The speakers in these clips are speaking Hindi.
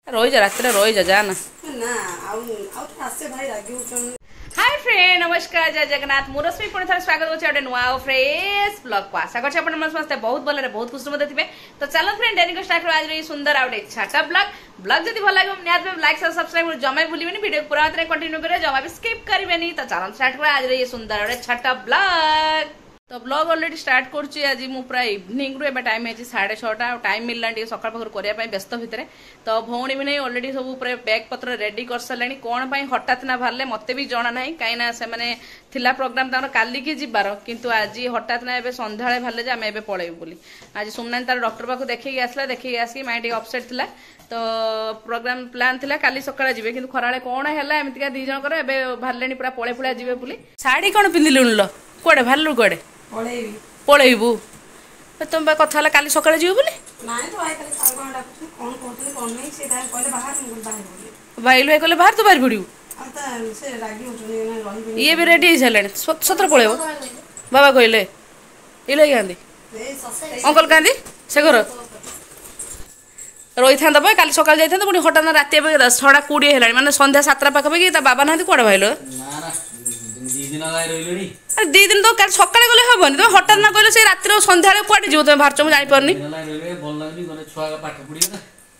रही जा रात रही जा जाना हाय फ्रेंड नमस्कार जय जगन्नाथ मु रश्मि पुणी थे स्वागत करते नुआ फ्रेश ब्लॉग को आशा करते समस्त बहुत भले बहुत खुश मत थे तो चलो फ्रेंड डेली स्टार्ट कर आज सुंदर आउटे छाटा ब्लॉग जब भल लगे निहत लाइक सब्सक्राइब जमा भूलिए वीडियो पूरा मात्रा कंटिन्यू करें जमा भी स्किप करेंगे तो चलो स्टार्ट कर आज ये सुंदर आउटे छाटा ब्लॉग तो ब्लॉग ऑलरेडी स्टार्ट करुँची आज मुझे इवनिंग रू टाइम है 6:30 टाइम मिलला सकाल पाखर करने व्यस्त भितर तो भौणी भी नहीं ऑलरेडी सब बैग पत्र रेडी कर सारे कौन हठात ना बाहर मत भी जना ना कहीं से प्रोग्राम तक काली की जीवार किंतु आज हठात ना सन्ध्या बाहर जे आम ए पलैबू बोली आज सुमना तार डॉक्टर पाक देखिए आसला देखिए आसिक माइंड अपसेट था तो प्रोग्राम प्लान था काली सकाଳେ जी कि खरा कौन है एमतीका दी जनकर बाहर पूरा पड़े पुड़ा जी बोली शाढ़ी कौन पिंधिलुन लो कौड़े बाहर कौड़े पलैबू तुम कथा काली सकाଳେ जीव बोली भाई भाई कहले बाहर तो बाहर पड़ू ये भी रेडी हो सारे सतर पलैब बाबा कहले इले क्या अंकल क्या से घर रही था काली सका जाता पुणी हठात रात 6:20 है मैंने सन्ध्या 7टा पाखापाखि बाबा ना कौन भाई अरे 2 दिन तो कल सका गले हेनी तुम हठात ना कहले से रात सन्ध्या कौटे जीव तुम बाहर मुझे जापारनी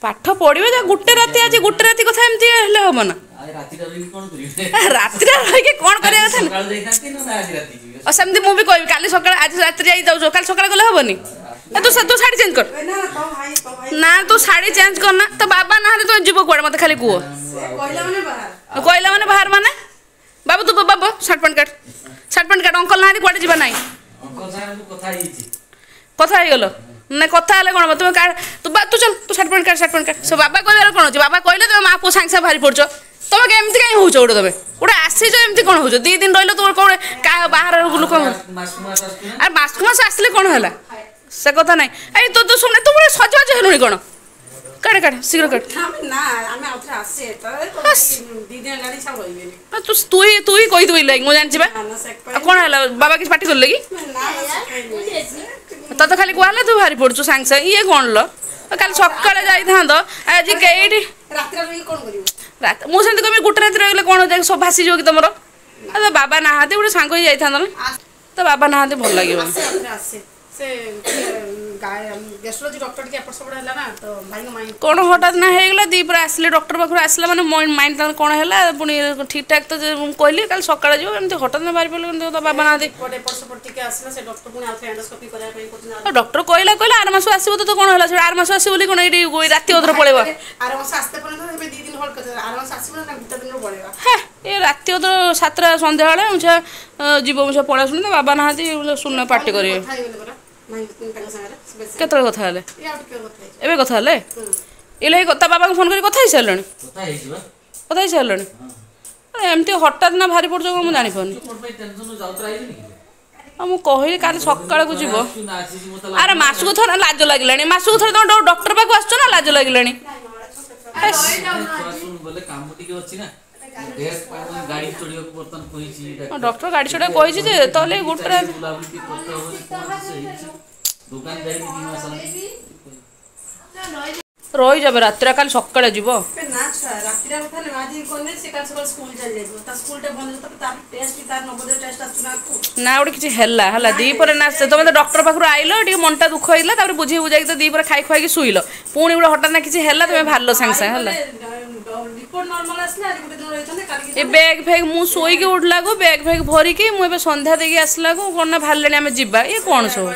पाठ पढ़े जा गोटे राति आज गोटे राति कथा एमती हम ना राति कौन करमती मुझे कह काली सका आज रात जाऊ कल सका गले हेनी तू शाढ़ी चेंज कर ना तू शाढ़ी चेंज करना तो बाबा ना तुम जीव कौड़े मत खाली कह कहला मैंने बाहर माने बाबू तू बाबू शार्ट पैंट काट अंकल ना कौटे जीवा ना कथा गल ना कथा कौन तुम तू चल तू शार्ट पैंट काट से बाबा कह कौन अच्छे बाबा कहले तुम माँ पु सांगे सांगे बाहरी पड़छ तुम एमती कहीं हो गोटे तुम गोटे आसीच एमती कौन हो 2 दिन रही तुम कौन बाहर लोक अरे मास्क मास आसले कौन है से कथा ना अरे तू तू सुन तू सजबाज हेलुणी कौन काट काट शीघ्र काट तू ही कहीदेवी लगे मुझे जानी कौन है बाबा किसी पार्टी कर कि तो खाली कहला तू भारी पड़ू सांगे सांगे ये कौन लो कल सकाଳେ जाइथा आज कई रात मुझे कह गोटे रात रही कौन सब भासीज कि तुम बाबा ना गोटे सांग ही जाइथा तो बाबा ना भल लगे कौन हठात ना होगा दीपर आसले डॉक्टर पाखर आसला मैंने माइंड कौन है पुणी ठीक ठाक तो कहली कल सका एमती हठात ना बाहर पड़े तो बाबा ना डॉक्टर कहला कहला आर मास आसो तो कौन है आर मास आस कौन ये राति अधर पड़ेगा ये राति अधर 7टा सन्ध्या मुझे जीव मुझे पड़ा शुणी बाबा ना सुन पार्टी करेंगे केत कथा एवं कथा ये बाबा को फोन कर कथा सारे कथा सारे एमती हठात ना भारी पड़ मुझे जापारनी मुझे कहली काली सका जीव अरे मासक थर लाज लगे मासक थर तुम डॉक्टर पाक आस लाज लगे डॉक्टर गाड़ी चढ़ा कही तो गोटे रही जाए रात काल सका जीव ना गोटे किसी है दीपर ना तुम तो डॉक्टर पाखर आइल मनटा दुख होता बुझे बुझाई तो दीपर खाई खुआई शुइल पुणी गोटे हठात ना किसी है तुम बाहर सांगे सांगे ए बैग फैग मु सोईकी उठला को बैग फैग भरिकी मुझे सन्ध्या देखिए आसला को कौन ना बाहर आम जीवा ये कौन सब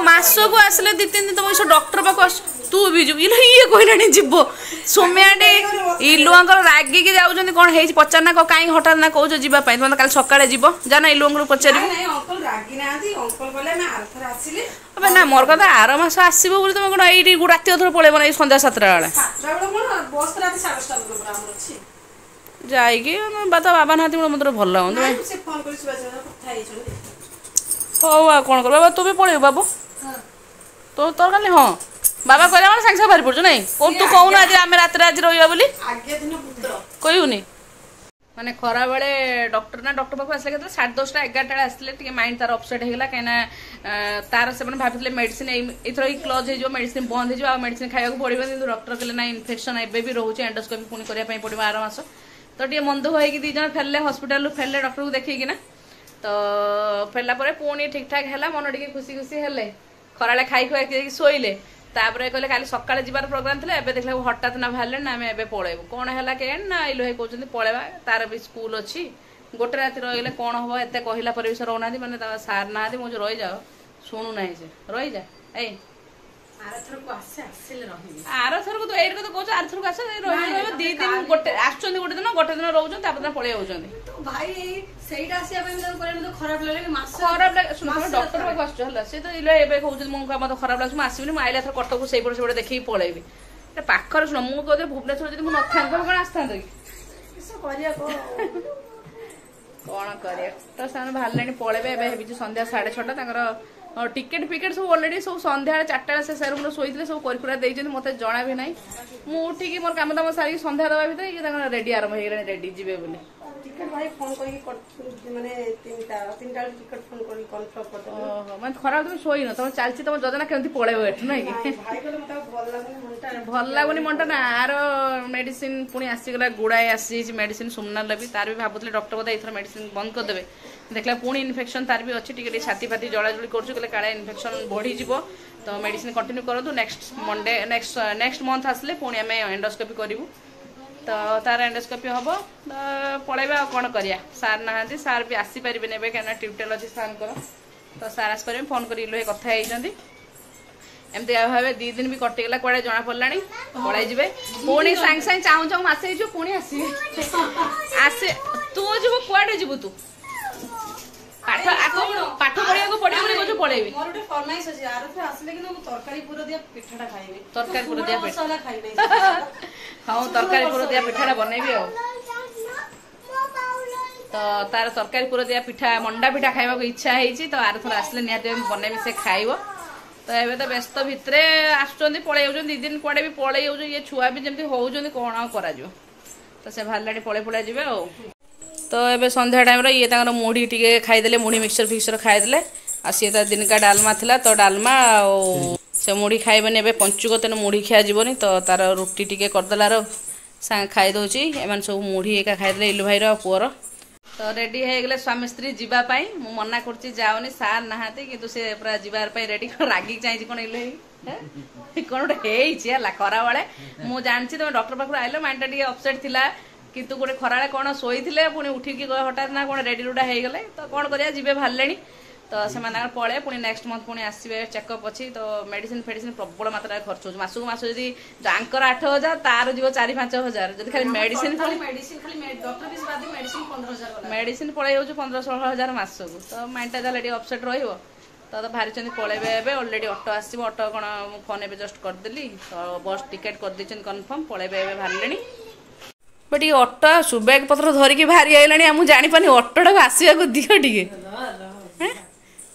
मास को आसले 2-3 दिन तुम डॉक्टर पाक तू भी ये कहलानी जीव सोम्याटे इलुआ रागिकी जाऊँ कौन है पचारना कहीं हठात ना कौच जावाई तुम कल सका जीव जाना इलुआ पचार ना मोर कथा आर मास आसो बोली तुम कौन ये राति अधर पलैब ना सन्ध्या 7टा बेले बाबा ना मतलब भल लगे हौ आ कौन कर बाबा तू भी पलैबू बाबू तो तोर खाली हाँ बाबा कहला मैं सांगे बाहर पड़ू ना तू कहून आज आम रात आज रहा बोली कहूनी माने खरा बेले डॉक्टर ना डॉक्टर पाखु आसले केते 10:30 11टा आसले टिके माइंड तार अपसेट हेगला कहिना तार से माने भाबितले मेडिसिन एथरो ही क्लोज हे जो मेडिसिन बंद हे जो आ मेडिसिन खाया को पड़िबो किंतु डॉक्टर कहले ना इन्फेक्शन एबे भी रहउचे एंडोस्कोपी पुनी करिया पई पड़िबो 12 मास तो टिके मन दुख होई कि दी जन फेलले हॉस्पिटल फेलले डॉक्टर को देखि कि ना तो फेलला परे पुनी ठीक ठाक हैला मन टिके खुशी खुशी हेले खराले खाई खुआ के सोइले तापरे कहले काली सकाळे जिबार प्रोग्राम थिले एबे देखला हठात ना भाले ना हमें एबे पळेबो कोन हैला के ना इलो हे कहउछन्ती पळेबा तार भी स्कूल अछि गोटे राति रहिले कोन हबो एते कहिला परिवेश रहउनादी माने ता सार नादी मो रहि जाओ सुनु नाही जे रहि जा ए आरथर को आसिले रहि आरथर को तो एर को तो कहछ आरथर को आसे रहि दी दिन गोटे आछछन्ती गोटे दिन रहउछन तापर पळे आउछन्ती तो भाई सेइटा आसी आबे मतलब करे तो खराब लागे मास खराब लागे सुन डॉक्टर को आछछ हला से तो इलो एबे कहउछन मो का मत खराब लागे आसीबिनी म आइला थर कटक को सेइपर सेबडे देखि पळेबी ए पाखर सुन मु कहते भुवनेश्वर जदी मु नथान को कोन आस्तान कि किस करिया को कौन करे तो सामने बाहर पलैबे एबे हेबी संध्या 6:30 तांकर टिकेट फिकेट सब ऑलरेडी सब संध्या 4टा से रूम सोईଥିଲେ सब करकुरा देइछन मते जणा भी नाही मु उठी कि मोर काम दाम सारी संध्या दबा भीतर ये तांकर रेडी आरंभ हेगले रेडी जिबे बोली टिकट भाई फोन करी माने 3टा टिकट फोन करी कन्फर्म कर दो ओहो माने खराब तुम सोई न तुम चालची तुम योजना केमती पळेबो एठ नै कि भाई कहले मते भल लागुनी मंटा ना आर मेडिसिन पुणी आसीगला गुड़ाए आसी मेडिसिन सुमनार लबी तार भी भाबुतले डॉक्टर बोधे इथर मेडिसिन बंद कर देबे देखला पुणी इन्फेक्शन तार भी अछि टिके छाती फाती जळा जळी करछु कहले काळे इन्फेक्शन बढ़ी जिवो तो मेडिसिन कंटिन्यू करंतु नेक्स्ट मंडे नेक्स्ट मंथ आसले पुणी हमें एंडोस्कोपी करिवु तो तार एंडोस्कोपी हबो पळेबा कोन करिया सार नाहांती सार भी आसी परिबे नेबे केना ट्यूबटेल अछि सार कर तो सार आस परिबे फोन करी लो कथा हेइजंती एमती भावे 2 दिन भी कटिगला कुआडे जना पड़लानी पळाई जिवे पुणी सांग सांग चाहू चाहू मासे जो पुणी आसी आसे तू जो कुआडे जिवु तू पाठ पढ़िया को पड़े बोले जो पळेबी मोर ओटे फरमाइश अछि आरथर आसले कि तरकारी पूरा दिया पिठाटा खाइबे तरकारी पूरा दिया मसाला खाइबे हां तरकारी पूरा दिया पिठाटा बनेबी हो तो तार तरकारी पूरा दिया पिठा मंडा पिठा खाइबा को इच्छा हेछि तो आरथर आसले नियाते बनेबी से खाइबो तो एबे तो व्यस्त भितरे आछुचंदी पळे जाउचंदी 2 दिन कुआडे भी पळे जाउच ये छुआ भी जेमती होउचंदी कोन आ करा जो तो से भालाडी पळे पळे जिवे हो तो एबे संध्या टाइम रे ये तांगर मुढ़ी टिके खाइ देले मुढ़ी मिक्सचर फिक्सचर खाइ देले आ से ता दिन का डालमा थिला तो डालमा से मुढ़ी खाइबे एबे पंचुक तेन मुढ़ी खिया जीवनी तो तार रोटी टिके कर देलार सांग खाइ दोची एमन सब मुढ़ी एका खाइ देले इलु भाई रो पुअर तो रेडी हे गेले स्वामी स्त्री जीवा पाई मु मना करछि जाओनी सार नहाते किंतु से पूरा जीवार पाई रेडी रागी चाहि कोन इले हे कोन हेइ छि हला खरा वाले मु जानछि तुम डॉक्टर पाखु आइलो माइंडा टिके अपसेट थिला किंतु गोटे खराळे कोन सोईथिले पुनी उठिकी हठात ना कोन रेडी रुडा हे गेले तो कोन करिया जीवे भाललेनी तो से माना पळे पुनी नेक्स्ट मंथ पुनी आसीबे चेकअप अछि तो मेडिसिन फेडिसिन प्रबल मात्रा खर्च हो मासु को मास जदी जांकर 8000 तार जीव 4-5 जदी खाली मेडिसिन खाली डॉक्टर फीस बाद मेडिसिन 15000 मेडिसिन पळे होउ 15-16 हजार मास को तो माइंडा जाले डी अपसेट रहिबो तो भारी चंदी पळेबे एबे ऑलरेडी ऑटो आसीबो ऑटो कोन फोन एबे जस्ट कर देली तो बस टिकट कर दिचन कंफर्म पळेबे एबे भाललेनी बट ये ऑटो आसु बैग पत्र धरिकी भारी आइलानी आमु जानि पानी ऑटोटा को आसीया को दियो टिके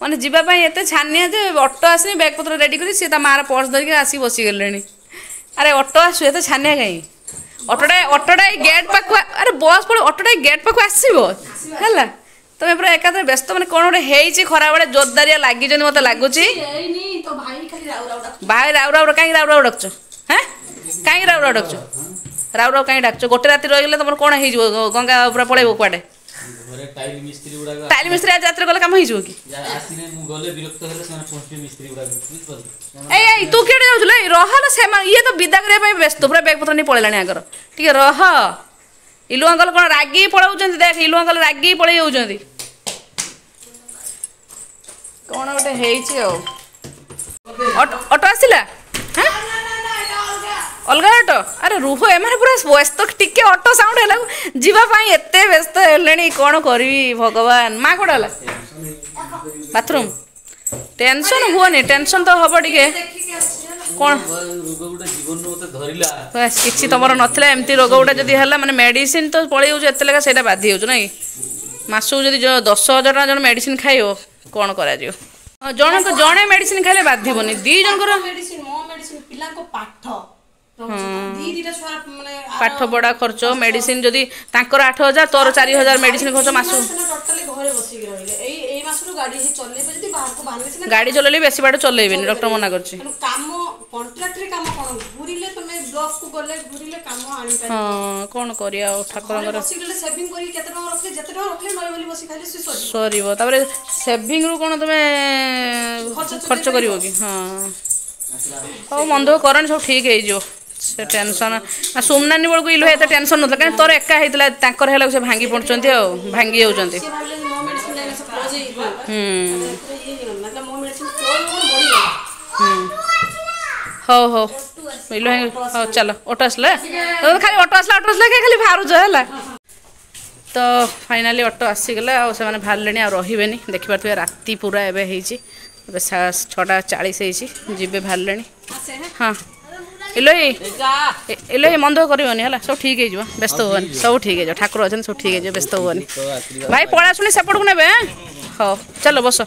माने जीवा पई एते छानिया जे ऑटो आसी बैग पत्र रेडी करी से ता मार पर्स धरिकी आसी बसी गेलेनी अरे ऑटो आसु एते छानिया गई ऑटोटा गेट पाखु अरे बस पड़े ऑटोटा गेट पाखु आसीबो हला तमे पूरा एकादरे व्यस्त माने कोन ओडे हेइची खरा बेले जोरदारिया लागि जनी मते लागुची एनी तो भाई खाली राउ राउ डाक भाई राउ राउ काई राउ राउ डकछ हैं काई राउ राउ डकछ राउ राउ काई डाकछ गोटे राति रहि गेले तमर कोन हेइ जो गंगा पूरा पळेबो कुआडे घरे टाइल मिस्त्री आज रात गले काम हेइ जो की आसिने मु गले विरक्त हेले सने पहुंचे मिस्त्री उडा ए तू केडे जाउछले रहल से ये तो विदा करे पई व्यस्त पूरा बैग पत्र नि पळेलानी आगर ठीक रह इलु अंकल कोन रागी पळाउचंती देख इलु अंकल रागी पळै जाउचंती कोन ओटे हेइची ऑटो आसिला हैं अलगा ऑटो अरे रुह एमाने पूरा व्यस्त टिके ऑटो साउंड हेला जीवा पाई एते व्यस्त हेलेनी कोन करबी भगवान मा कोडला बाथरूम टेंशन हुओनी टेंशन तो हबो टिके कोन रोग गुडा जीवन रो ते धरिला बस किछि तमरो नथले एम्ति रोग गुडा जदी हला माने मेडिसिन तो पळै होउ एते लगा सेटा बाधी होउ नै मासु जदी 10,000 टका जन मेडिसिन खाइयो कोन करा जियो जण को जणे मेडिसिन खाले बाधीबोनी दी जन को मेडिसिन मो मेडिसिन पिला को पाठ ଦିଟା ଛୁଆ ମାନେ ପାଠ ପଢା ଖର୍ଚ୍ଚ ମେଡିସିନ ଯଦି ତାଙ୍କର 8,000 ତୋର 4,000 ମେଡିସିନ ଖର୍ଚ୍ଚ ମାସକୁ ଟୋଟାଲି ଘରେ ବସିକି ରହିଲେ ଏଇ ମାସରୁ ଗାଡି ହିଁ ଚଲେଇବେ ଯଦି ବାହାରକୁ ବାହାରିଲେ ସିନା ଗାଡି ଚଲେଇଲେ ବେଶୀ ବାଟ ଚଲେଇବେନି ଡକ୍ଟର ମନା କରିଛି କାମ କଣ୍ଟ୍ରାକ୍ଟରେ କାମ କଣ ଘୁରିଲେ ତମେ ବ୍ଲକ କୁ ଗଲେ ଘୁରିଲେ କାମ ଆଣିପାରିବ ହଁ କଣ କରିବା ଆଉ ଠାକୁରଙ୍କର ବସିଗଲେ ସେଭିଂ କରି କେତେ ଟଙ୍କା ରଖିଲେ ଯେତେ ଟଙ୍କା ରଖିଲେ ନଈ ବୋଲି ବସି ଖାଇଲେ ସେ ସରିବ ତାପରେ ସେଭିଂ ରୁ କଣ ତମେ ଖର୍ଚ୍ଚ କରିବ କି ହଁ ହଉ ମନ ଦୁଃଖ କରନି ସବୁ ଠିକ ହେଇଯିବ ସେ ଟେନସନ ସୁମନାନୀ ବେଳକୁ ଇଲୁ ଏତେ ଟେନସନ ନଥିଲା କାରଣ ତୋର ଏକା ହେଇଥିଲା ତାଙ୍କର ହେଲା ସେ ଭାଙ୍ଗି ପଡୁଛନ୍ତି ଆଉ ଭାଙ୍ଗି ଯାଉଛନ୍ତି ହଉ ହଉ ଇଲୁ ହଉ ଚାଲ ଅଟୋ ଆସିଲା ଖାଲି ଅଟୋ ଆସିଲା ଖାଲି ବାହାରୁଛ ହେଲା ତ ଫାଇନାଲି ଅଟୋ ଆସିଗଲା ଆଉ ସେମାନେ ବାହାରିଲେଣି ଆଉ ରହିବେନି ଦେଖିପାରୁଥିବେ ରାତି ପୁରା ଏବେ ହେଇଛି ଏବେ 6:40 ହେଇଛି ଯିବେ ବାହାରିଲେଣି ହଁ ଇଲୋ ମନ ଦୁଃଖ କରିବନି ହେଲା ସବୁ ଠିକ ହେଇଯିବ ବ୍ୟସ୍ତ ହୁଅନି ସବୁ ଠିକ ହେଇଯିବ ଠାକୁର ଅଛନ୍ତି ସବୁ ଠିକ ହେଇଯିବ ବ୍ୟସ୍ତ ହୁଅନି ଭାଇ ପଳା ଶୁଣି ସେପଟକୁ ନେବେ ହଉ ଚାଲ ବସ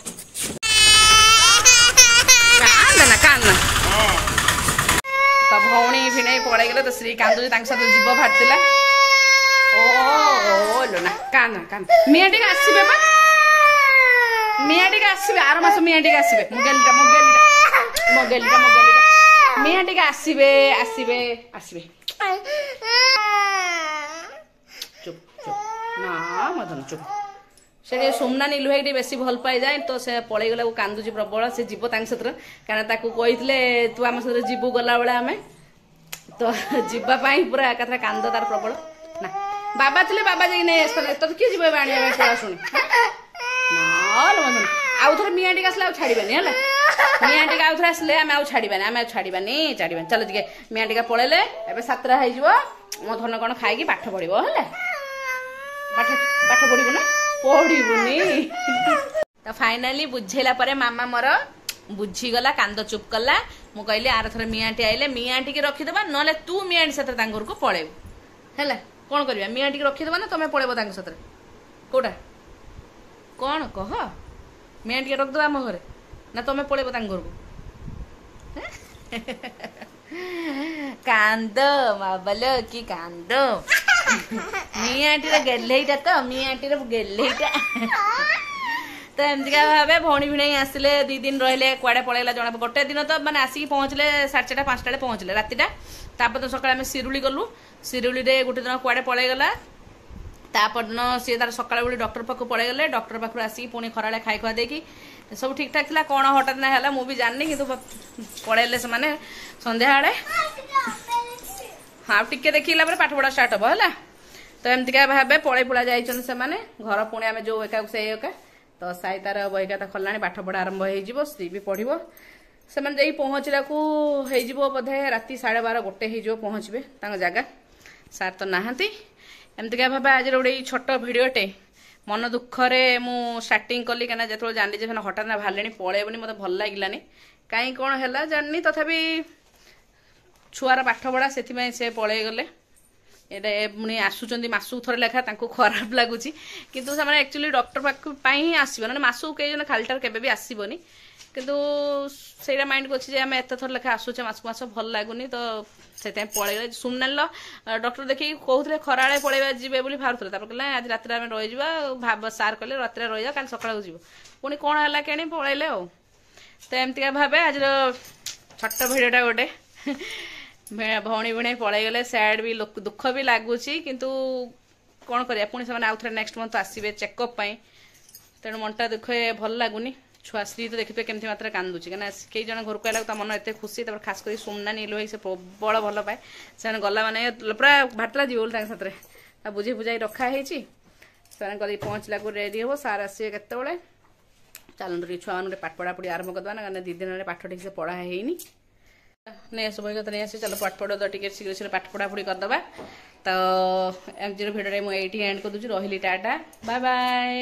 କାନ୍ଦନା ତ ଭଉଣୀ ଭିଣେଇ ପଳେଇଗଲେ ତ ଶ୍ରୀ କାନ୍ଦୁଛି ତାଙ୍କ ସହିତ ଯିବ ବାହାରିଥିଲା ନା ମିଆ ଟିକେ ଆସିବେ ବା ମିଆ ଟିକେ ଆସିବେ ଆର ମାସ ମିଆ ଟିକେ ଆସିବେ ମୋଗେଲିଟା ମିଆ ଟିକେ ଆସିବେ ଚୁପ ନା ମଦନ ଚୁପ ସେ ସୁମନାନୀ ଇଲୁ ଭାଇ ଟିକେ ବେଶୀ ଭଲ ପାଇଯାଏ ତ ସେ ପଳେଇଗଲା କାନ୍ଦୁଛି ପ୍ରବଳ ସେ ଯିବ ତାଙ୍କ ସହିତ କାରଣ ତାକୁ କହିଥିଲେ ତୁ ଆମ ସହିତ ଯିବୁ ଗଲାବେଳେ ଆମେ ତ ଯିବା ପାଇଁ ପୁରା ଏକାଥରେ କାନ୍ଦ ତାର ପ୍ରବଳ ନା ବାବା ଥିଲେ ବାବା ଯାଇକି ନେଇ ଆସିଥିଲେ ତ କିଏ ଯିବ ଏବେ ଆଣିବା ପାଇଁ ପଳା ଶୁଣି ଆଉ ଥରେ ମିଆ ଟିକେ ଆସିଲେ ଆଉ ଛାଡିବାନି ହେଲା ମିଆ ଟିକେ ଆଉ ଥରେ ଆସିଲେ ଆମେ ଆଉ ଛାଡିବାନି ଚାଲ ଟିକେ ମିଆ ଟିକେ ପଳେଇଲେ ଏବେ 7ଟା ହେଇଯିବ ମୋ ଧନ କଣ ଖାଇକି ପାଠ ପଢିବ ହେଲା ପାଠ ପଢିବୁ ନା ପଢିବୁନି ତ ଫାଇନାଲି ବୁଝେଇଲା ପରେ ମାମା ମୋର ବୁଝିଗଲା କାନ୍ଦ ଚୁପ୍ କଲା ମୁଁ କହିଲି ଆର ଥରେ ମିଆଁଟି ଆଇଲେ ମିଆଁଟିକି ରଖିଦେବା ନହେଲେ ତୁ ମିଆଁଟି ସାଥିରେ ତାଙ୍କ ଘରକୁ ପଳେଇବୁ ହେଲା କଣ କରିବା ମିଆଁଟିକି ରଖିଦେବା ନା ତମେ ପଳେଇବ ତାଙ୍କ ସାଥିରେ କୋଉଟା କଣ କହ ମିଆଁଟିକି ରଖିଦେବା ଆମ ଘରେ ନା ତମେ ପଳେଇବ ତାଙ୍କ ଘରକୁ କାନ୍ଦ ମାବଲ କି କାନ୍ଦ ମିଆଁଟିର ଗେହ୍ଲେଇଟା ତ ମିଆଁଟିର ଗେହ୍ଲେଇଟା ତ ଏମିତିକା ଭାବେ ଭଉଣୀ ଭିଣେଇ ଆସିଲେ 2 ଦିନ ରହିଲେ କୁଆଡେ ପଳେଇଲା ଜଣା ଗୋଟେ ଦିନ ତ ମାନେ ଆସିକି ପହଞ୍ଚିଲେ 4:30 5ଟା ବେଳେ ପହଞ୍ଚିଲେ ରାତିଟା ତାପରେ ତ ସକାଳେ ଆମେ ଶିରୁଳି ଗଲୁ ଶିରୁଳିରେ ଗୋଟେ ଦିନ କୁଆଡେ ପଳେଇଗଲା ତାପରଦିନ ସିଏ ତାର ସକାଳେ ବେଳି ଡକ୍ଟର ପାଖକୁ ପଳେଇଗଲେ ଡକ୍ଟର ପାଖରୁ ଆସିକି ପୁଣି ଖରାବେଳେ ଖାଇ ଖୁଆ ଦେଇକି ସବୁ ଠିକଠାକ ଥିଲା କଣ ହଠାତ୍ ନା ହେଲା ମୁଁ ବି ଜାଣିନି କିନ୍ତୁ ପଳେଇଲେ ସେମାନେ ସନ୍ଧ୍ୟାବେଳେ ଆଉ ଟିକେ ଦେଖିଲା ପରେ ପାଠ ପଢା ଷ୍ଟାର୍ଟ ହବ ହେଲା ତ ଏମିତିକା ଭାବେ ପଳେଇ ପଳା ଯାଇଛନ୍ତି ସେମାନେ ଘର ପୁଣି ଆମେ ଯୋଉ ଏକାକୁ ସେଇ ଏକା ତ ସାଇ ତାର ବହିଖାତା ଖୋଲିଲାଣି ପାଠ ପଢା ଆରମ୍ଭ ହେଇଯିବ ସ୍ତ୍ରୀ ବି ପଢିବ ସେମାନେ ଯାଇ ପହଞ୍ଚିଲାକୁ ହେଇଯିବ ବୋଧେ ରାତି 12:30 1 ହେଇଯିବ ପହଞ୍ଚିବେ ତାଙ୍କ ଜାଗା ସାର୍ ତ ନାହାନ୍ତି ଏମିତିକା ଭାବେ ଆଜିର ଗୋଟେ ଛୋଟ ଭିଡିଓଟେ ମନ ଦୁଃଖରେ ମୁଁ ଷ୍ଟାର୍ଟିଂ କଲି କାହିଁକିନା ଯେତେବେଳେ ଜାଣିଲି ଯେ ହଠାତ୍ ନା ବାହାରିଲେଣି ପଳେଇବନି ମତେ ଭଲ ଲାଗିଲାନି କାହିଁ କଣ ହେଲା ଜାଣିନି ତଥାପି ଛୁଆର ପାଠ ପଢା ସେଥିପାଇଁ ସେ ପଳେଇଗଲେ ଏଇଟା ପୁଣି ଆସୁଛନ୍ତି ମାସକୁ ଥରେ ଲେଖା ତାଙ୍କୁ ଖରାପ ଲାଗୁଛି କିନ୍ତୁ ସେମାନେ ଆକ୍ଚୁଆଲି ଡକ୍ଟର ପାଖ ପାଇଁ ହିଁ ଆସିବ ନହେଲେ ମାସକୁ କେହି ଜଣ ଖାଲିଟାରେ କେବେ ବି ଆସିବନି କିନ୍ତୁ ସେଇଟା ମାଇଣ୍ଡକୁ ଅଛି ଯେ ଆମେ ଏତେ ଥର ଲେଖା ଆସୁଛେ ମାସକୁ ମାସ ଭଲ ଲାଗୁନି ତ ସେଥିପାଇଁ ପଳେଇଗଲେ ସୁମନାନୀର ଡକ୍ଟର ଦେଖିକି କହୁଥିଲେ ଖରାବେଳେ ପଳେଇବା ଯିବେ ବୋଲି ବାହାରୁଥିଲେ ତାପରେ କହିଲେ ଆଜି ରାତିରେ ଆମେ ରହିଯିବା ସାର୍ କହିଲେ ରାତିରେ ରହିବା କାଲି ସକାଳକୁ ଯିବ ପୁଣି କଣ ହେଲା କେଣି ପଳେଇଲେ ଆଉ ତ ଏମିତିକା ଭାବେ ଆଜିର ଛୋଟ ଭିଡିଓଟା ଗୋଟେ ଭଉଣୀ ଭିଣେଇ ପଳେଇଗଲେ ସ୍ୟାଡ୍ ବି ଦୁଃଖ ବି ଲାଗୁଛି କିନ୍ତୁ କଣ କରିବା ପୁଣି ସେମାନେ ଆଉ ଥରେ ନେକ୍ସଟ ମନ୍ଥ ଆସିବେ ଚେକଅପ୍ ପାଇଁ ତେଣୁ ମନଟା ଦୁଃଖ ଭଲ ଲାଗୁନି ଛୁଆ ସ୍ତ୍ରୀ ତ ଦେଖିବେ କେମିତି ମାତ୍ରାରେ କାନ୍ଦୁଛି କାହିଁକିନା କେହି ଜଣ ଘରକୁ ଆଇଲା ତା ମନ ଏତେ ଖୁସି ତାପରେ ଖାସ କରି ସୁମନାନୀ ଇଲୁ ଭାଇ ସେ ପ୍ରବଳ ଭଲ ପାଏ ସେମାନେ ଗଲା ମାନେ ପୁରା ଭାଟଲା ଯିବ ବୋଲି ତାଙ୍କ ସାଥିରେ ଆଉ ବୁଝେଇ ବୁଝାଇ ରଖା ହେଇଛି ସେମାନେ ଗଲି ପହଞ୍ଚିଲାକୁ ରେଡି ହବ ସାର୍ ଆସିବେ କେତେବେଳେ ଚାଲନ୍ତୁ ଟିକେ ଛୁଆମାନଙ୍କୁ ପାଠ ପଢାପଢି ଆରମ୍ଭ କରିଦେବା ନା କାରଣ 2 ଦିନ ହେଲେ ପାଠ ଠିକ ସେ ପଢା ହେଇନି ନେଇ ଆସ ବହି କଥା ନେଇ ଆସି ଚାଲ ପାଠ ପଢା ଟିକେ ଶୀଘ୍ର ଶୀଘ୍ର ପାଠ ପଢାପଢି କରିଦେବା ତ ଏମତିର ଭିଡିଓରେ ମୁଁ ଏଇଠି ଏଣ୍ଡ କରିଦେଉଛି ରହିଲି ଟାଟା ବାଏ ବାଏ।